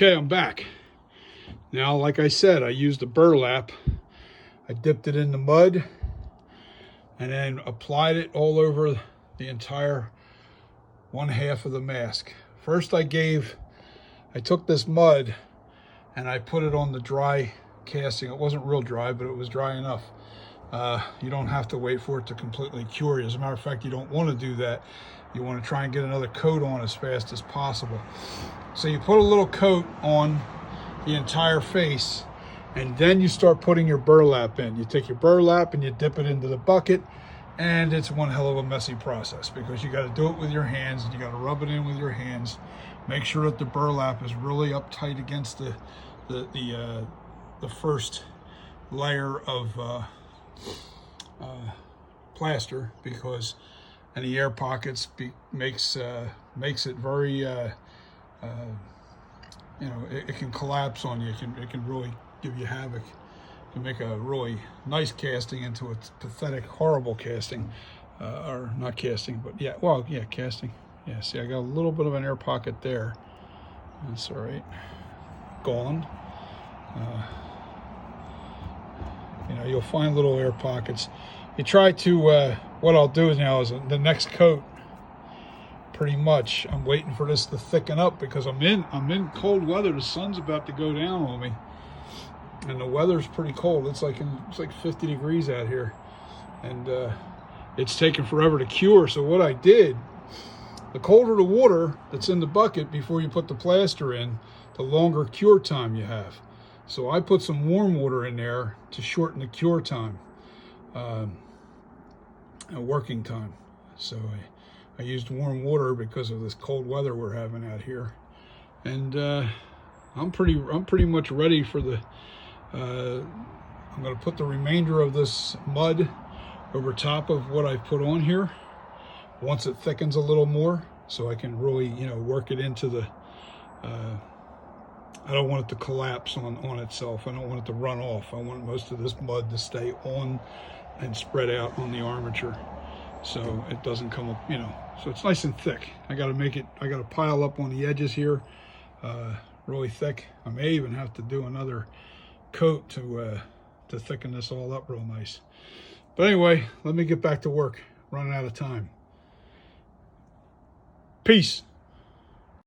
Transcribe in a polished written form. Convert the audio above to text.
Okay, I'm back. Now, like I said, I used a burlap. I dipped it in the mud and then applied it all over the entire one half of the mask. First I took this mud and I put it on the dry casting. It wasn't real dry, but it was dry enough. You don't have to wait for it to completely cure. As a matter of fact, you don't want to do that. You want to try and get another coat on as fast as possible. So you put a little coat on the entire face, and then you start putting your burlap in. You take your burlap and you dip it into the bucket, and it's one hell of a messy process because you got to do it with your hands and you got to rub it in with your hands. Make sure that the burlap is really up tight against the first layer of plaster, because any air pockets makes it very it can collapse on you. It can really give you havoc. It can make a really nice casting into a pathetic, horrible casting, or not casting, but casting. Yeah, see, I got a little bit of an air pocket there. That's all right. Gone. You'll find little air pockets. You try to, what I'll do now is the next coat, pretty much, I'm waiting for this to thicken up because I'm in cold weather. The sun's about to go down on me, and the weather's pretty cold. It's like 50 degrees out here, and it's taken forever to cure. So what I did, the colder the water that's in the bucket before you put the plaster in, the longer cure time you have. So I put some warm water in there to shorten the cure time, working time. So I used warm water because of this cold weather we're having out here, and I'm pretty much ready for the. I'm going to put the remainder of this mud over top of what I've put on here once it thickens a little more, so I can really work it into the. I don't want it to collapse on itself. I don't want it to run off. I want most of this mud to stay on and spread out on the armature, so it doesn't come up, so it's nice and thick. I got to pile up on the edges here, really thick. I may even have to do another coat to thicken this all up real nice. But anyway, let me get back to work. Running out of time. Peace.